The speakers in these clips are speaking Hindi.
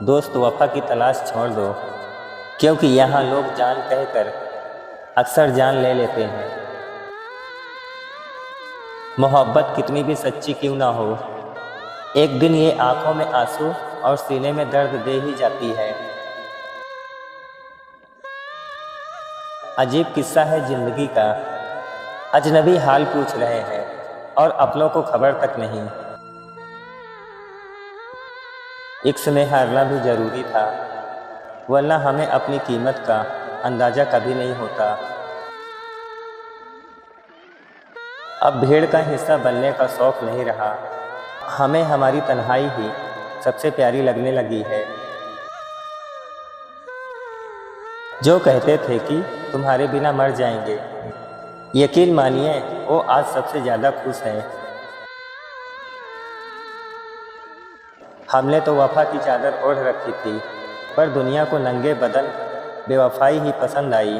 दोस्त वफा की तलाश छोड़ दो, क्योंकि यहाँ लोग जान कहकर अक्सर जान ले लेते हैं। मोहब्बत कितनी भी सच्ची क्यों ना हो, एक दिन ये आंखों में आंसू और सीने में दर्द दे ही जाती है। अजीब किस्सा है जिंदगी का, अजनबी हाल पूछ रहे हैं और अपनों को खबर तक नहीं। इश्क में हारना भी जरूरी था, वरना हमें अपनी कीमत का अंदाज़ा कभी नहीं होता। अब भीड़ का हिस्सा बनने का शौक़ नहीं रहा, हमें हमारी तन्हाई ही सबसे प्यारी लगने लगी है। जो कहते थे कि तुम्हारे बिना मर जाएंगे, यकीन मानिए वो आज सबसे ज़्यादा खुश हैं। हमने तो वफा की चादर ओढ़ रखी थी, पर दुनिया को नंगे बदन बेवफाई ही पसंद आई।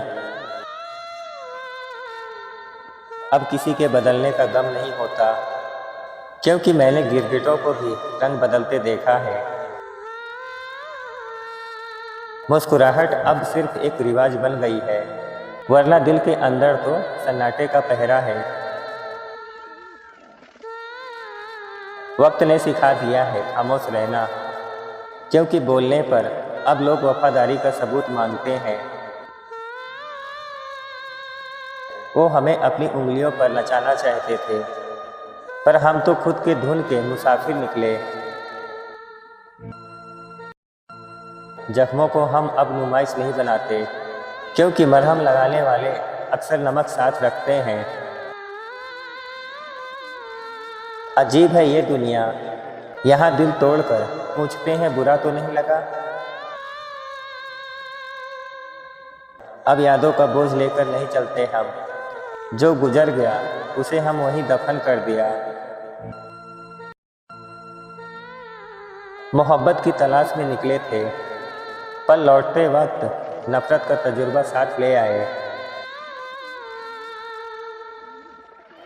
अब किसी के बदलने का गम नहीं होता, क्योंकि मैंने गिरगिटों को भी रंग बदलते देखा है। मुस्कुराहट अब सिर्फ एक रिवाज बन गई है, वरना दिल के अंदर तो सन्नाटे का पहरा है। वक्त ने सिखा दिया है खामोश रहना, क्योंकि बोलने पर अब लोग वफादारी का सबूत मांगते हैं। वो हमें अपनी उंगलियों पर नचाना चाहते थे, पर हम तो खुद के धुन के मुसाफिर निकले। जख्मों को हम अब नुमाइश नहीं बनाते, क्योंकि मरहम लगाने वाले अक्सर नमक साथ रखते हैं। अजीब है ये दुनिया, यहाँ दिल तोड़कर पूछते हैं बुरा तो नहीं लगा। अब यादों का बोझ लेकर नहीं चलते हम, जो गुजर गया उसे हम वहीं दफन कर दिया। मोहब्बत की तलाश में निकले थे, पर लौटते वक्त नफरत का तजुर्बा साथ ले आए।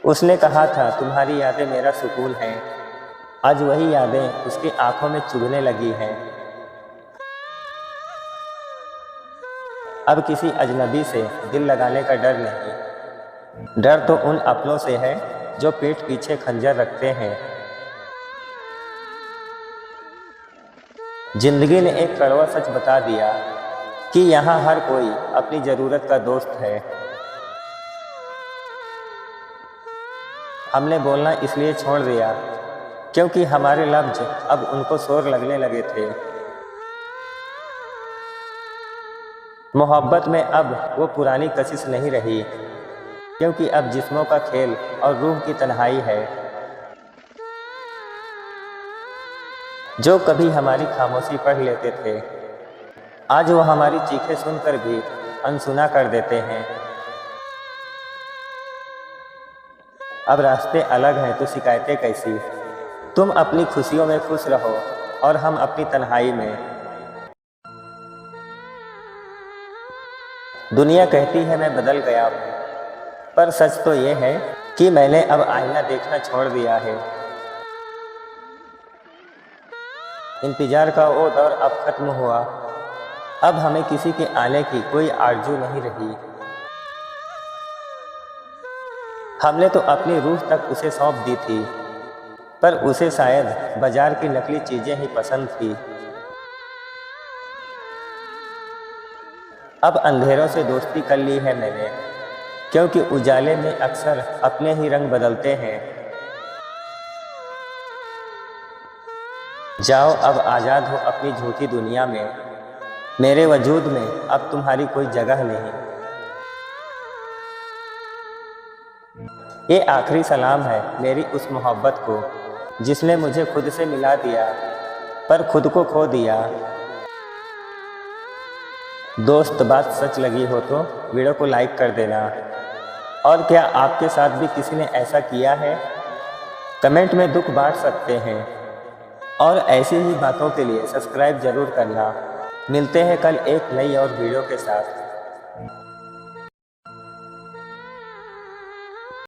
उसने कहा था तुम्हारी यादें मेरा सुकून है, आज वही यादें उसकी आंखों में चुभने लगी हैं। अब किसी अजनबी से दिल लगाने का डर नहीं, डर तो उन अपनों से है जो पीठ पीछे खंजर रखते हैं। जिंदगी ने एक कड़वा सच बता दिया कि यहाँ हर कोई अपनी ज़रूरत का दोस्त है। हमने बोलना इसलिए छोड़ दिया, क्योंकि हमारे लफ्ज़ अब उनको शोर लगने लगे थे। मोहब्बत में अब वो पुरानी कशिश नहीं रही, क्योंकि अब जिस्मों का खेल और रूह की तन्हाई है। जो कभी हमारी खामोशी पढ़ लेते थे, आज वो हमारी चीखें सुनकर भी अनसुना कर देते हैं। अब रास्ते अलग हैं तो शिकायतें कैसी, तुम अपनी खुशियों में खुश रहो और हम अपनी तन्हाई में। दुनिया कहती है मैं बदल गया हूँ, पर सच तो ये है कि मैंने अब आईना देखना छोड़ दिया है। इंतजार का वो दौर अब खत्म हुआ, अब हमें किसी के आने की कोई आरज़ू नहीं रही। हमने तो अपनी रूह तक उसे सौंप दी थी, पर उसे शायद बाजार की नकली चीज़ें ही पसंद थी। अब अंधेरों से दोस्ती कर ली है मैंने, क्योंकि उजाले में अक्सर अपने ही रंग बदलते हैं। जाओ अब आज़ाद हो अपनी झूठी दुनिया में, मेरे वजूद में अब तुम्हारी कोई जगह नहीं। ये आखिरी सलाम है मेरी उस मोहब्बत को जिसने मुझे खुद से मिला दिया, पर खुद को खो दिया। दोस्त बात सच लगी हो तो वीडियो को लाइक कर देना। और क्या आपके साथ भी किसी ने ऐसा किया है? कमेंट में दुख बांट सकते हैं। और ऐसी ही बातों के लिए सब्सक्राइब ज़रूर करना। मिलते हैं कल एक नई और वीडियो के साथ।